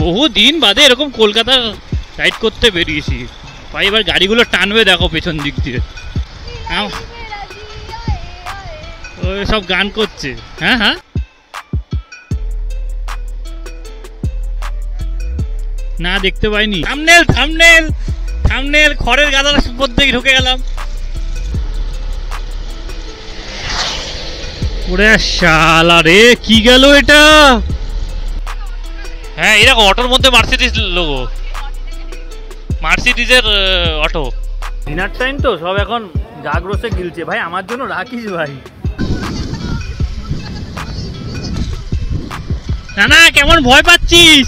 বহুদিন বাদে এরকম কলকাতা রাইড করতে বেরিয়েছি ভাই। এবার গাড়িগুলো টানবে দেখো পেছন দিক দিয়ে, ওই সব গান করছে। হ্যাঁ হ্যাঁ, না দেখতে পাইনি। থাম্বনেল থাম্বনেল থাম্বনেল, খড়ের গাদার মধ্যে ঢুকে গেলাম। ওরে শালা রে, কি গেল এটা? হ্যাঁ এরকম অটোর মধ্যে মার্সিডিজ লোগো, মার্সিডিজের অটো। ডিনার টাইম তো সব এখন জাগরসে গিলছে ভাই, আমার জন্য রাখিস ভাই। না না, কেমন ভয় পাচ্ছিস?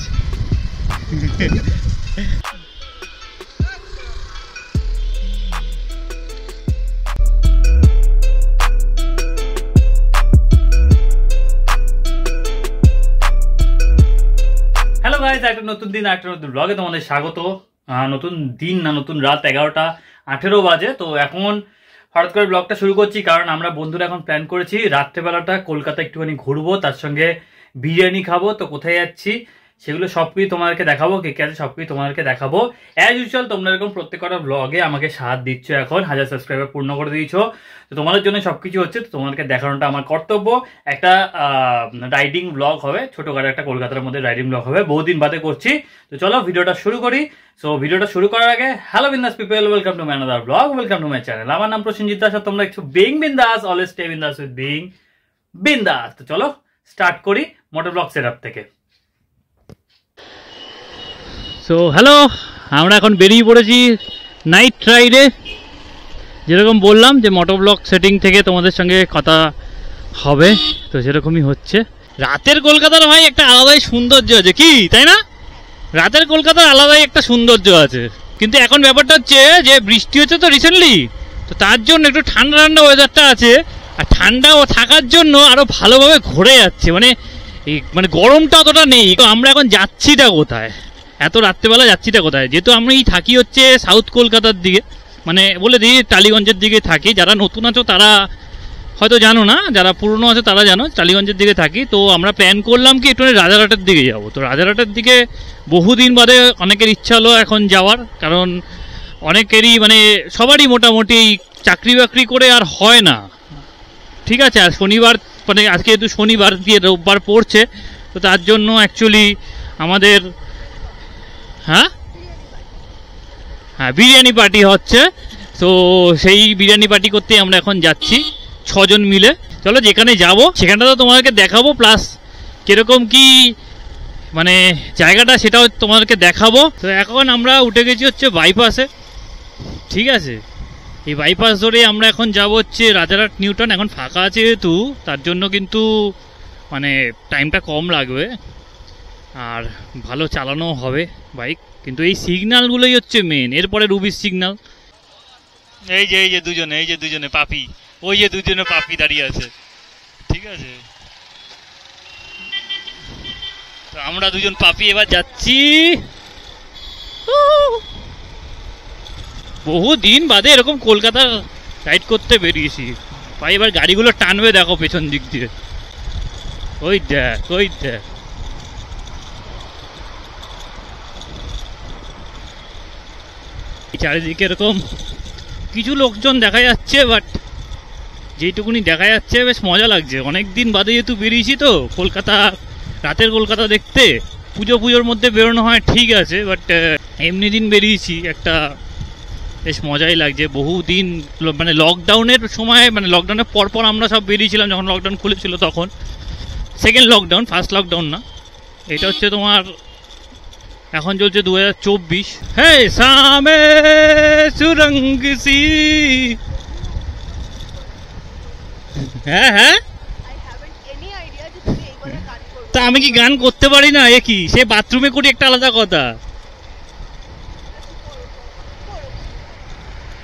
হ্যালো গাইস, একটা নতুন দিন একটা নতুন ব্লগে তোমাদের স্বাগত। নতুন দিন না নতুন রাত, 11:18 বাজে। তো এখন হঠাৎ করে ব্লগটা শুরু করছি কারণ আমরা বন্ধুরা এখন প্ল্যান করেছি রাত্রেবেলাটা কলকাতা একটুখানি ঘুরবো, তার সঙ্গে বিরিয়ানি খাবো। তো কোথায় যাচ্ছি সেগুলো সবকিছু তোমাদেরকে দেখাবো, কে কে আছে সবকিছু তোমাদেরকে দেখাবো। অ্যাজ ইউজুয়াল তোমরা এরকম প্রত্যেকটা ব্লগে আমাকে সাথ দিচ্ছ, এখন 1000 সাবস্ক্রাইবার পূর্ণ করে দিয়েছো। তো তোমাদের জন্য সবকিছু হচ্ছে, তো তোমাদেরকে দেখানোটা আমার কর্তব্য। একটা রাইডিং ব্লগ হবে, ছোটখাটো একটা কলকাতার মধ্যে রাইডিং ব্লগ হবে, বহুদিন বাদে করছি। তো চলো ভিডিওটা শুরু করি। সো ভিডিওটা শুরু করার আগে, হ্যালো বিন্দাস people, welcome to my another blog, welcome to my channel. আমার নাম প্রসেনজিৎ দাস, তোমরা একটু বিং বিন্দাস, অলওয়েজ স্টে বিন্দাস উইথ বিং বিন্দাস। তো চলো স্টার্ট করি মোটর ব্লগ সেটআপ থেকে। সো হ্যালো, আমরা এখন বেরিয়ে পড়েছি নাইট রাইডে। যেরকম বললাম যে মোটর ব্লগ সেটিং থেকে তোমাদের সঙ্গে কথা হবে, তো সেরকমই হচ্ছে। রাতের কলকাতার ভাই একটা আলাদাই সৌন্দর্য আছে, কি তাই না? রাতের কলকাতার আলাদাই একটা সৌন্দর্য আছে, কিন্তু এখন ব্যাপারটা হচ্ছে যে বৃষ্টি হচ্ছে তো রিসেন্টলি, তো তার জন্য একটু ঠান্ডা ঠান্ডা ওয়েদারটা আছে। আর ঠান্ডা থাকার জন্য আরও ভালোভাবে ঘুরে যাচ্ছে, মানে গরমটা অতটা নেই। তো আমরা এখন যাচ্ছিটা কোথায়, এত রাত্রেবেলা যাচ্ছিটা কোথায়? যেহেতু আমি থাকি হচ্ছে সাউথ কলকাতার দিকে, মানে বলে দিই টালিগঞ্জের দিকে থাকি। যারা নতুন আছো তারা হয়তো জানো না, যারা পুরনো আছে তারা জানো, টালিগঞ্জের দিকে থাকি। তো আমরা প্ল্যান করলাম কি একটু রাজারহাটের দিকে যাবো। তো রাজারহাটের দিকে বহুদিন বাদে অনেকের ইচ্ছা হলো এখন যাওয়ার, কারণ অনেকেরই মানে সবারই মোটামুটি চাকরি বাকরি করে আর হয় না, ঠিক আছে। আর শনিবার মানে আজকে যেহেতু শনিবার দিয়ে রোববার পড়ছে, তো তার জন্য অ্যাকচুয়ালি আমাদের হ্যাঁ বিরিয়ানি পার্টি হচ্ছে। তো সেই বিরিয়ানি পার্টি করতে আমরা এখন যাচ্ছি 6 জন মিলে। চলো যেখানে যাব সেখানটা তো তোমাদেরকে দেখাবো, প্লাস কিরকম কি মানে জায়গাটা সেটাও তোমাদেরকে দেখাবো। তো এখন আমরা উঠে গেছি হচ্ছে বাইপাসে, ঠিক আছে। এই বাইপাস ধরে আমরা এখন যাব হচ্ছে রাজারহাট নিউটাউন। এখন ফাঁকা আছে যেহেতু তার জন্য কিন্তু মানে টাইমটা কম লাগবে আর ভালো চালানো হবে বাইক। কিন্তু এই সিগন্যালগুলোই হচ্ছে মেন, এরপরে রুবির সিগন্যাল। এই যে দুজনে পাপি, ওই যে দুজনে পাপি দাঁড়িয়ে আছে, ঠিক আছে। তো আমরা দুজন পাপি এবার যাচ্ছি। বহুদিন বাদে এরকম কলকাতা রাইড করতে বেরিয়েছি ভাই। এবার গাড়িগুলো টানবে দেখো পেছন দিক দিয়ে, ওই দেখ ওই দেখ। চারিদিকে এরকম কিছু লোকজন দেখা যাচ্ছে, বাট যেইটুকুনি দেখা যাচ্ছে বেশ মজা লাগছে। অনেক দিন বাদে যেহেতু বেরিয়েছি তো কলকাতা, রাতের কলকাতা দেখতে। পুজোর মধ্যে বেরোনো হয় ঠিক আছে, বাট এমনি দিন বেরিয়েছি একটা বেশ মজাই লাগছে। বহুদিন মানে লকডাউনের সময়, মানে লকডাউনের পরপর আমরা সব বেরিয়েছিলাম, যখন লকডাউন খুলেছিল তখন। সেকেন্ড লকডাউন, ফার্স্ট লকডাউন না, এটা হচ্ছে তোমার এখন চলছে 2024। হ্যাঁ সামে সুরঙ্গ সি, হ্যাঁ তা আমি কি গান করতে পারি না? এ কি, সে বাথরুমে করি একটা আলাদা কথা।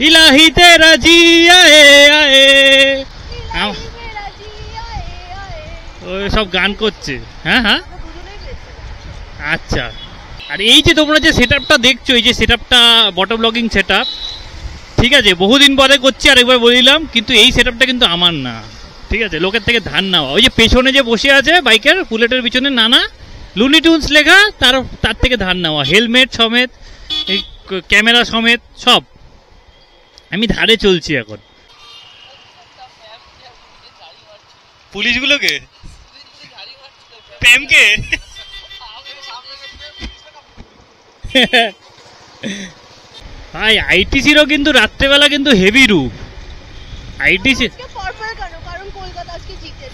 ইলাহি তেরা জি আয়ে আয়ে, ওই সব গান করছে। হ্যাঁ আচ্ছা। আর এই যে তোমরা যে সেট আপটা দেখছো, এই যে সেট আপটা বটম ব্লগিং সেট আপ, ঠিক আছে, বহুদিন পরে করছি আরেকবার বলিলাম, কিন্তু এই সেট আপটা কিন্তু আমার না, ঠিক আছে, লোকের থেকে ধার নেওয়া। ওই যে পেছনে যে বসে আছে বাইকের বুলেটের পিছনে নানা, লুনি টুনস লেখা, তার তার থেকে ধার নেওয়া, হেলমেট সমেত, এই ক্যামেরা সমেত সব। আমি ধারে চলছি এখন। পুলিশগুলোকে, প্যামকে ভাই আইটিসিরও কিন্তু রাত্রেবেলা কিন্তু হেভি রূপ। আইটিসি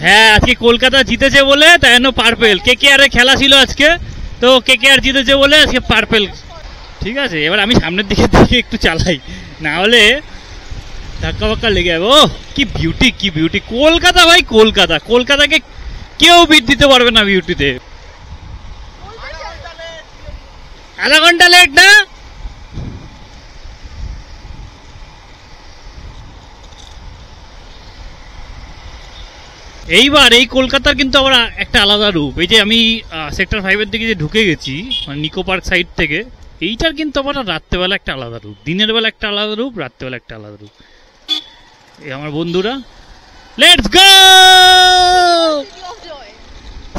হ্যাঁ আজকে কলকাতা জিতেছে বলে তাই জন্য পার্পেল। কেকেআর এর খেলা ছিল আজকে, তো কেকেআর জিতেছে বলে আজকে পার্পেল। ঠিক আছে, এবার আমি সামনের দিকে একটু চালাই, না হলে ধাক্কা বাক্কা লেগে যাবে। ও কি বিউটি, কি বিউটি কলকাতা ভাই, কলকাতা, কলকাতাকে কেউ বিট দিতে পারবে না বিউটিতে। আধা ঘন্টা লেট না? এইবার এই কলকাতার কিন্তু আবার একটা আলাদা রূপ। এই যে আমি সেক্টর 5-এর দিকে যে ঢুকে গেছি মানে নিকো পার্ক সাইড থেকে, এইটার কিন্তু আবার রাত্রেবেলা একটা আলাদা রূপ, দিনের বেলা একটা আলাদা রূপ, রাত্রেবেলা একটা আলাদা রূপ। এই আমার বন্ধুরা, let's go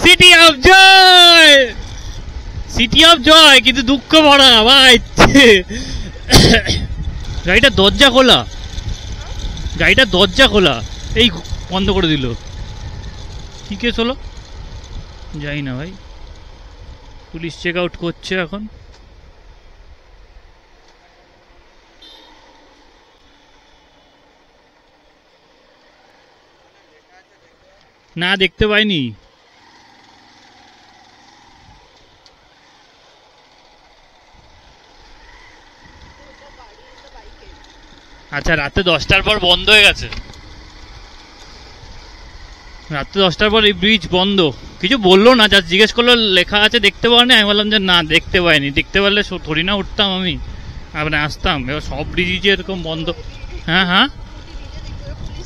city of joy, city of joy, কিন্তু দুঃখ ভরা ভাই। গাড়িটা দরজা খোলা, গাড়িটা দরজা খোলা, এই বন্ধ করে দিল। কি কেস হলো যাই না ভাই, পুলিশ চেক আউট করছে এখন। না দেখতে পাইনি। আচ্ছা রাতে 10টার পর বন্ধ হয়ে গেছে, রাত্রে 10টার পর এই ব্রিজ বন্ধ। কিছু বললো না, যা জিজ্ঞেস করলো লেখা আছে দেখতে পাওনি, আমি বললাম যে না দেখতে পাইনি। দেখতে পারলে থোড়ি না উঠতাম আমি, আপনি আসতাম। এবার সব ব্রিজই যে এরকম বন্ধ। হ্যাঁ হ্যাঁ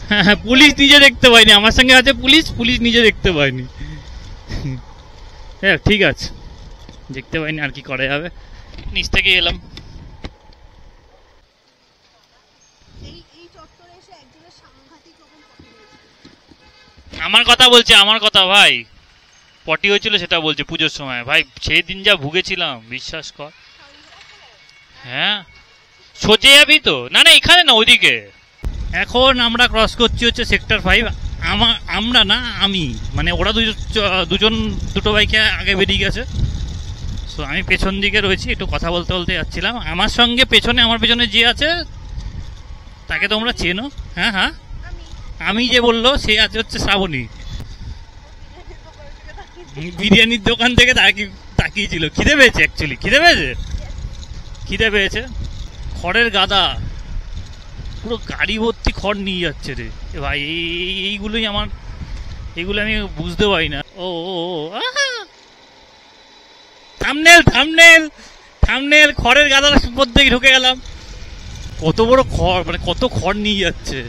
হ্যাঁ হ্যাঁ, পুলিশ নিজে দেখতে পাইনি, আমার সঙ্গে আছে পুলিশ, পুলিশ নিজে দেখতে পাইনি। হ্যাঁ ঠিক আছে, দেখতে পাইনি আর কি করা যাবে, নিচ থেকে এলাম। আমার কথা বলছে, আমার কথা ভাই, পটি হয়েছিল সেটা বলছে পুজোর সময়। ভাই সেই দিন যা ভুগেছিলাম বিশ্বাস কর। হ্যাঁ সোজে যাবি তো? না না এখানে না, ওইদিকে। এখন আমরা ক্রস করছি হচ্ছে সেক্টর 5। আমরা না, আমি মানে ওরা দুজন দুটো বাইকে আগে বেরিয়ে গেছে, সো আমি পেছন দিকে রয়েছি, একটু কথা বলতে বলতে যাচ্ছিলাম। আমার সঙ্গে পেছনে, আমার পেছনে যে আছে তাকে তোমরা চেনো। হ্যাঁ হ্যাঁ, আমি যে বললো সে আছে হচ্ছে শ্রাবণী, বিরিয়ানির দোকান থেকে তাকিয়েছিল। খিদে পেয়েছে, অ্যাকচুয়ালি খিদে পেয়েছে, খিদে পেয়েছে। খড়ের গাদা, পুরো গাড়ি ভর্তি খড় নিয়ে যাচ্ছে রে ভাই। এইগুলোই আমার, এগুলো আমি বুঝতে পারি না। ও থাম্বনেল থাম্বনেল থাম্বনেল, খড়ের গাদার মধ্যে ঢুকে গেলাম। কত বড় খড়, মানে কত খড় নিয়ে যাচ্ছে।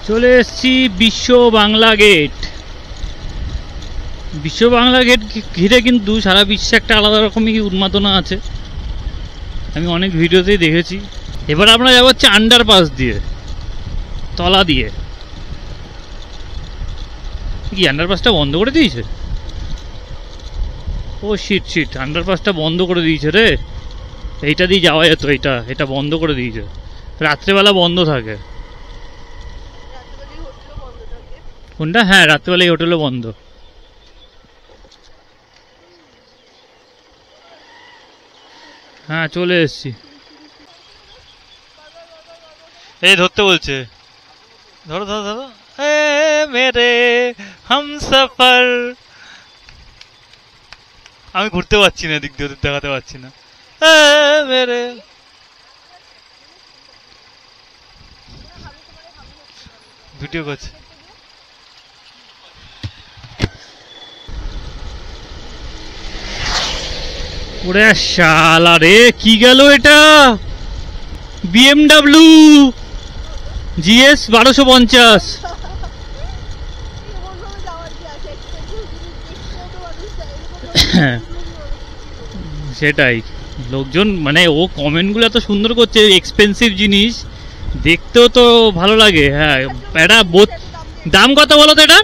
চলে এসছি বিশ্ব বাংলা গেট। বিশ্ব বাংলা গেট ঘিরে কিন্তু সারা বিশ্বে একটা আলাদা রকমই উন্মাদনা আছে, আমি অনেক ভিডিওতেই দেখেছি। এবার আমরা যাবো হচ্ছে আন্ডারপাস দিয়ে, তলা দিয়ে। কি আন্ডারপাসটা বন্ধ করে দিয়েছে? ও শিট শিট, আন্ডারপাসটা বন্ধ করে দিয়েছে রে। এইটা দিয়ে যাওয়া যেত, এটা বন্ধ করে দিয়েছে। রাত্রেবেলা বন্ধ থাকে কোনটা? হ্যাঁ রাত্রেবেলা এই হোটেলে বন্ধ। হ্যাঁ চলে এসছি। এই ধরতে বলছে, ধরো ধরো ধরো। মেরে হামসফর, আমি ঘুরতে পারছি না, দিক দিয়ে দেখাতে পারছি না। মেরে ভিডিও করছে। ওরে শালা রে, কি গেল এটা? BMW GS 1250। সেটাই, লোকজন মানে ও কমেন্টগুলো এত সুন্দর করছে, এক্সপেন্সিভ জিনিস দেখতেও তো ভালো লাগে। হ্যাঁ এটা দাম কত বলো তো এটা?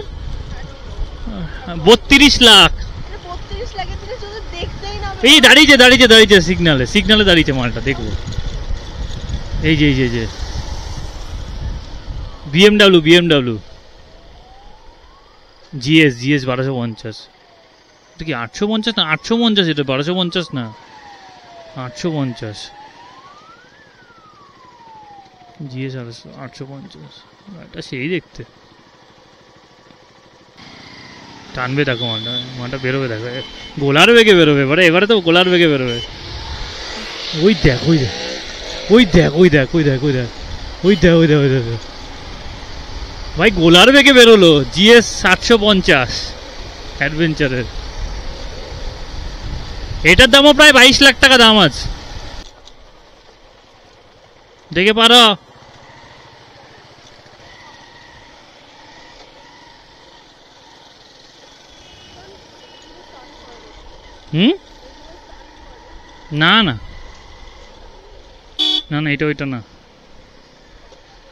32 লাখ। এই দাঁড়িয়েছে দাঁড়িয়েছে দাঁড়িয়েছে সিগনালে, সিগনালে দাঁড়িয়েছে মালটা, দেখবো। এই যে এই যে যে বিএমডাব্লিউ, বিএমডাব্লিউ জিএস, জিএস 1250। এটা কি 850 না 850? এটা 1250 না 850। জিএস 850, এটা সেই দেখতে। টানবে দেখো মালটা, মালটা বেরোবে দেখো, গোলার বেগে বেরোবে এবারে, এবারে তো গোলার বেগে বেরোবে। ওই দেখ ওই দেখ ওই দেখ ওই দেখ ওই দেখ ওই দেখ ওই দেখ ওই দেখ ওই দেখ ভাই, গোলার বেগে বেরোলো জিএস 750 অ্যাডভেঞ্চারের। এটার দামও প্রায় 22 লাখ টাকা দাম আছে, দেখে পারো। না না না না, এটা ওইটা না।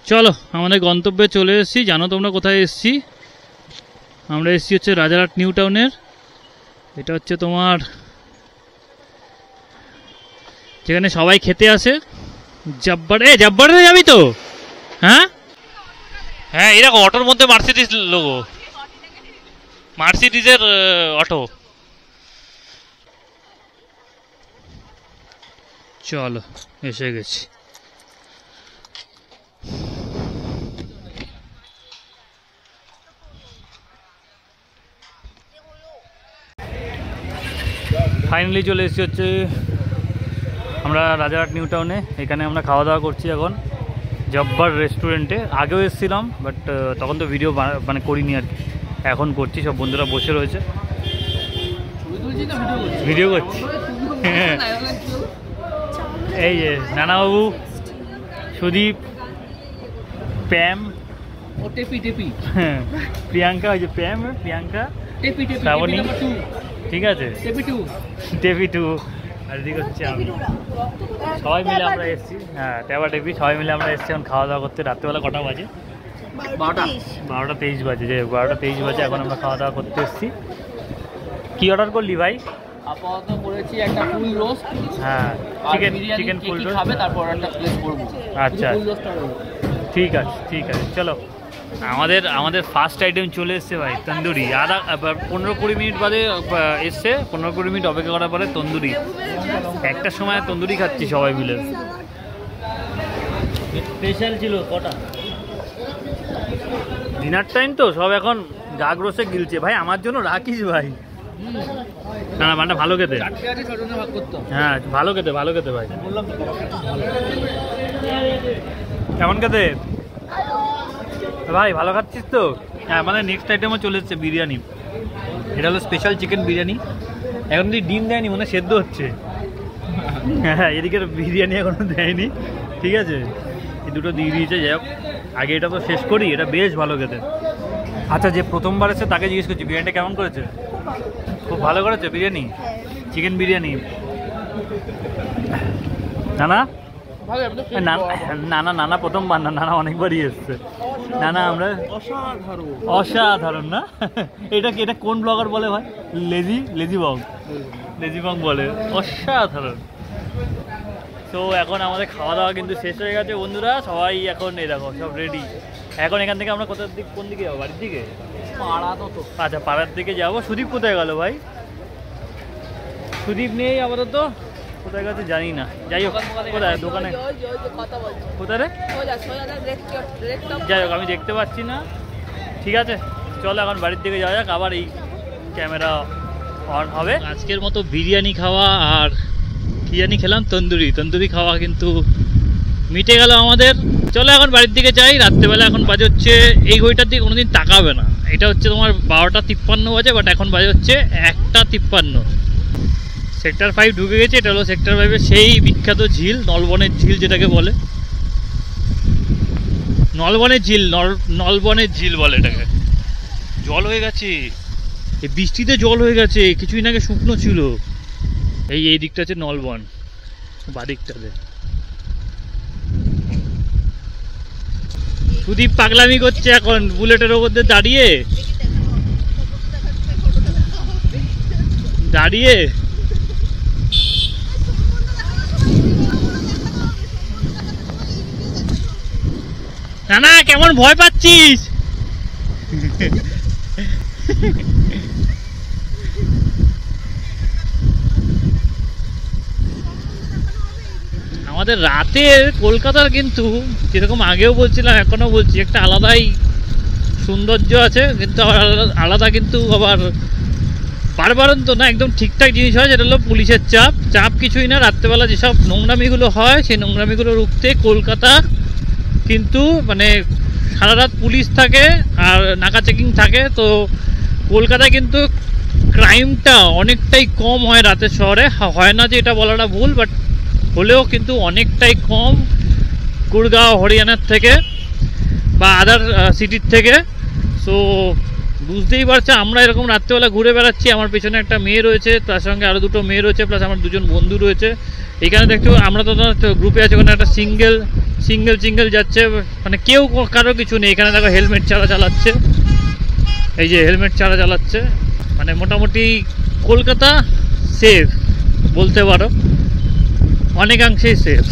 চলো আমাদের গন্তব্যে চলে এসেছি। জানো তোমরা কোথায় এসেছি? আমরা এসেছি হচ্ছে রাজারহাট নিউ টাউনের। এটা হচ্ছে তোমার যেখানে সবাই খেতে আসে, জব্বার। এ জব্বারে যাবি তো? হ্যাঁ হ্যাঁ, এরকম অটোর মধ্যে মার্সিডিজ লোগো, মার্সিডিজের অটো। চলো এসে গেছি। ফাইনালি চলে এসেছি হচ্ছে আমরা রাজারহাট নিউ টাউনে। এখানে আমরা খাওয়া দাওয়া করছি এখন জব্বার রেস্টুরেন্টে। আগেও এসেছিলাম বাট তখন তো ভিডিও মানে করিনি আর কি, এখন করছি। সব বন্ধুরা বসে রয়েছে, ভিডিও করছি। এই যে নানাবাবু, সুদীপ, প্যাম, প্রিয়াঙ্কা, ওই যে প্যাম, প্রিয়াঙ্কা, শ্রাবণী, ঠিক আছে, টেপি টু, আর এদিকে হচ্ছে আমি। সবাই মিলে আমরা এসেছি, হ্যাঁ টেপা টেপি, সবাই মিলে আমরা এসেছি এখন খাওয়া দাওয়া করতে। রাত্রেবেলা কটা বাজে? 12টা 23 বাজে। যে 12টা 23 বাজে, এখন আমরা খাওয়া দাওয়া করতে এসেছি। কি অর্ডার করলি ভাই? আপাতত করেছি একটা ফুল রোস্ট, হ্যাঁ চিকেন ফুল রোস্ট খাবে, তারপর একটা প্লেস করব। আচ্ছা ঠিক আছে ঠিক আছে। চলো আমাদের ফার্স্ট আইটেম চলে এসছে ভাই, তন্দুরি। 15-20 মিনিট বাদে এসছে, 15-20 মিনিট অপেক্ষা করার পরে তন্দুরি। একটা সময় তন্দুরি খাচ্ছি সবাই মিলে। স্পেশাল ছিল কটা? ডিনার টাইম তো, সব এখন গাগ রসে গিলছে। ভাই আমার জন্য রাখিস ভাই। না না, মানটা ভালো খেতে, হ্যাঁ ভালো খেতে, ভালো খেতে ভাই। কেমন খেতে ভাই? ভালো খাচ্ছিস তো? হ্যাঁ, আমাদের নেক্সট আইটেমও চলে এসছে বিরিয়ানি। এটা হলো স্পেশাল চিকেন বিরিয়ানি। এখন যদি ডিম দেয়নি, মনে সেদ্ধ হচ্ছে। হ্যাঁ, এদিকে বিরিয়ানি এখনো দেয়নি, ঠিক আছে, এই দুটো দিয়ে দিয়েছে। যাই হোক, আগে এটা তো শেষ করি, এটা বেশ ভালো খেতে। আচ্ছা, যে প্রথমবার এসে তাকে জিজ্ঞেস করছি বিরিয়ানিটা কেমন করেছে? খুব ভালো করেছে বিরিয়ানি, চিকেন বিরিয়ানি। নানা নানা নানা প্রথমবার না, নানা অনেকবারই এসছে। নানা আমরা অসাধারণ না? এটা কোন ব্লগার বলে ভাই? লেজি বং বলে। অসাধারণ। তো এখন আমাদের খাওয়া দাওয়া কিন্তু শেষ হয়ে গেছে বন্ধুরা। সবাই এখন এই দেখো সব রেডি। এখন এখান থেকে আমরা কোন দিকে যাবো? বাড়ির দিকে? আচ্ছা, পাড়ার দিকে যাবো। সুদীপ কোথায় গেল ভাই? সুদীপ নেই আপাতত, কোথায় গেছে জানি না। যাই হোক, কোথায় দোকানে? কোথায় রে? যাই হোক, আমি দেখতে পাচ্ছি না। ঠিক আছে, চলো এখন বাড়ির দিকে যাওয়া যাক। আবার এই ক্যামেরা অন হবে। আজকের মতো বিরিয়ানি খাওয়া আর কি জানি খেলাম, তন্দুরি খাওয়া কিন্তু মিটে গেল আমাদের। চলো এখন বাড়ির দিকে যাই। রাত্রেবেলা এখন বাজে হচ্ছে, এই ঘড়িটার দিকে কোনোদিন তাকাবে না, এটা হচ্ছে তোমার 12টা 53 বাজে, বাট এখন বাজে হচ্ছে 1টা 53। সেক্টর 5 ঢুকে গেছে। এটা হলো সেক্টর 5-এর সেই বিখ্যাত ঝিল, নলবনের ঝিল যেটাকে বলে। নলবনের ঝিল বলে এটাকে। জল হয়ে গেছে, এই বৃষ্টিতে জল হয়ে গেছে, কিছুদিন আগে শুকনো ছিল। এই দিকটা হচ্ছে নলবন, বাদিকটাতে। সুদীপ পাগলামি করছে এখন বুলেটের ওপর দিয়ে দাঁড়িয়ে। দাঁড়িয়ে না না, কেমন ভয় পাচ্ছিস? আমাদের রাতের কলকাতার কিন্তু যেরকম আগেও বলছিলাম এখনো বলছি, একটা আলাদাই সৌন্দর্য আছে, কিন্তু আলাদা কিন্তু আবার বারবারন্ত না, একদম ঠিকঠাক জিনিস হয়, যেটা হলো পুলিশের চাপ কিছুই না। রাত্রেবেলা যেসব নোংরামিগুলো হয় সেই নোংরামিগুলো রুখতে কলকাতা কিন্তু মানে সারা রাত পুলিশ থাকে আর নাকা চেকিং থাকে। তো কলকাতায় কিন্তু ক্রাইমটা অনেকটাই কম হয় রাতের শহরে, হয় না যে এটা বলাটা ভুল, বাট হলেও কিন্তু অনেকটাই কম গুড়গাঁও হরিয়ানার থেকে বা আদার সিটির থেকে। সো বুঝতেই পারছে, আমরা এরকম রাত্রেবেলা ঘুরে বেড়াচ্ছি, আমার পেছনে একটা মেয়ে রয়েছে, তার সঙ্গে আরও দুটো মেয়ে রয়েছে, প্লাস আমার দুজন বন্ধু রয়েছে। এখানে দেখতে আমরা তো গ্রুপে আছে, ওখানে একটা সিঙ্গেল যাচ্ছে, মানে কেউ কারো কিছু নেই। এখানে দেখো হেলমেট ছাড়া চালাচ্ছে, এই যে হেলমেট ছাড়া চালাচ্ছে, মানে মোটামুটি কলকাতা সেফ বলতে পারো, অনেকাংশেই সেফ।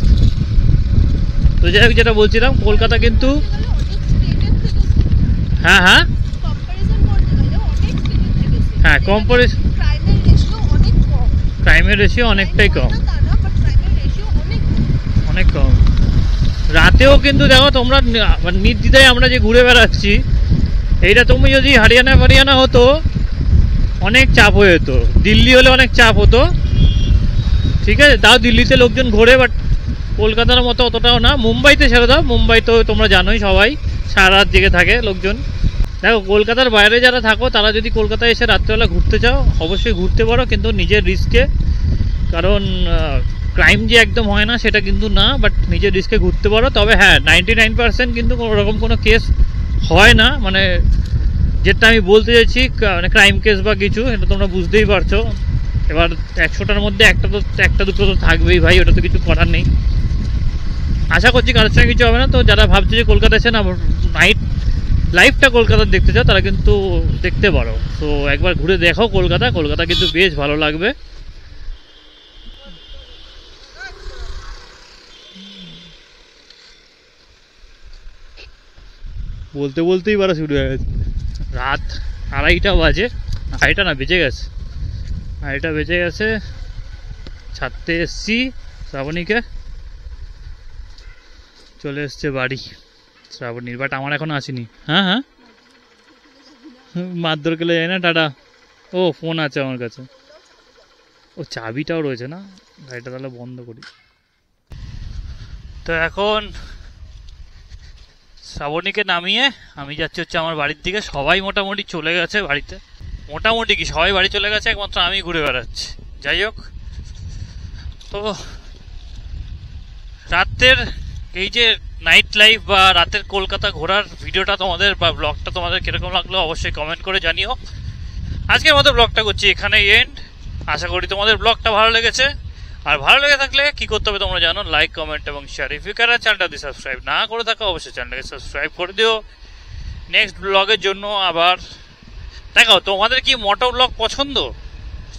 তো যাই হোক, যেটা বলছিলাম কলকাতা কিন্তু হ্যাঁ ক্রাইমের রেশিও অনেকটাই কম, অনেক কম। রাতেও কিন্তু দেখো তোমরা নির্দ্বিধায় আমরা যে ঘুরে বেড়াচ্ছি, এইটা তুমি যদি হরিয়ানা হতো অনেক চাপ হয়ে যেত, দিল্লি হলে অনেক চাপ হতো, ঠিক আছে, তাও দিল্লিতে লোকজন ঘোরে, বাট কলকাতার মতো অতটাও না। মুম্বাইতে ছেড়ে দাও, মুম্বাই তো তোমরা জানোই সবাই সারা রাত জেগে থাকে লোকজন। দেখো কলকাতার বাইরে যারা থাকো তারা যদি কলকাতায় এসে রাত্রেবেলা ঘুরতে চাও অবশ্যই ঘুরতে পারো, কিন্তু নিজের রিস্কে, কারণ ক্রাইম যে একদম হয় না সেটা কিন্তু না, বাট নিজের রিস্কে ঘুরতে পারো। তবে হ্যাঁ 99% কিন্তু ওরকম কোনো কেস হয় না, মানে যেটা আমি বলতে চাইছি মানে ক্রাইম কেস বা কিছু, এটা তোমরা বুঝতেই পারছো। এবার 100টার মধ্যে একটা দুটো তো থাকবেই ভাই, ওটা তো কিছু করার নেই। আশা করছি কারোর সঙ্গে কিছু হবে না। তো যারা ভাবছে যে কলকাতা এসে না নাইট লাইফটা কলকাতার দেখতে চাও তারা কিন্তু দেখতে পারো। তো একবার ঘুরে দেখো কলকাতা কিন্তু বেশ ভালো লাগবে। বলতেই পারা শুরু হয়ে গেছে, রাত 2:30 বাজে, 2:30 না বেজে গেছে, 2:30 বেজে গেছে। ছাড়তে এসছি শ্রাবণীকে, চলে এসছে বাড়ি শ্রাবণীর, বাট আমার এখন আসেনি। হ্যাঁ মারধর কেলে যায় না, টাটা। ও ফোন আছে আমার কাছে, ও চাবিটাও রয়েছে না, গাড়িটা তাহলে বন্ধ করি। তো এখন শ্রাবণীকে নামিয়ে আমি যাচ্ছি হচ্ছে আমার বাড়ির দিকে। সবাই মোটামুটি চলে গেছে বাড়িতে, মোটামুটি কি সবাই বাড়ি চলে গেছে, একমাত্র আমি ঘুরে বেড়াচ্ছি। যাই হোক, তো রাতের এই যে নাইট লাইফ বা রাতের কলকাতা ঘোরার ভিডিওটা তোমাদের বা ব্লগটা তোমাদের কিরকম লাগলো অবশ্যই কমেন্ট করে জানিও। আজকের মতো ব্লগটা করছি এখানেই এন্ড। আশা করি তোমাদের ব্লগটা ভালো লেগেছে, আর ভালো লেগে থাকলে কি করতে হবে তোমরা জানো, লাইক কমেন্ট এবং শেয়ার। ইফ ইউ ক্যান চ্যানেলটা দিয়ে সাবস্ক্রাইব না করে থাকো অবশ্যই চ্যানেলটাকে সাবস্ক্রাইব করে দিও নেক্সট ব্লগের জন্য। আবার দেখাও তোমাদের কি মোটো ব্লগ পছন্দ,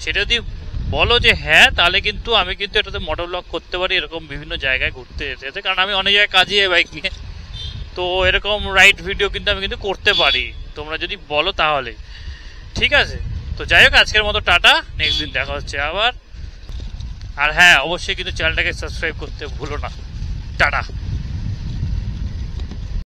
সেটা যদি বলো যে হ্যাঁ, তাহলে কিন্তু আমি কিন্তু এটাতে মোটো ব্লগ করতে পারি, এরকম বিভিন্ন জায়গায় ঘুরতে যেতে, কারণ আমি অনেক জায়গায় কাজে যাই বাইক নিয়ে। তো এরকম রাইড ভিডিও কিন্তু আমি কিন্তু করতে পারি, তোমরা যদি বলো তাহলে। ঠিক আছে, তো যাই হোক আজকের মতো টাটা, নেক্সট দিন দেখা হচ্ছে আবার। আর হ্যাঁ অবশ্যই কিন্তু চ্যানেলটাকে সাবস্ক্রাইব করতে ভুলো না। টাটা।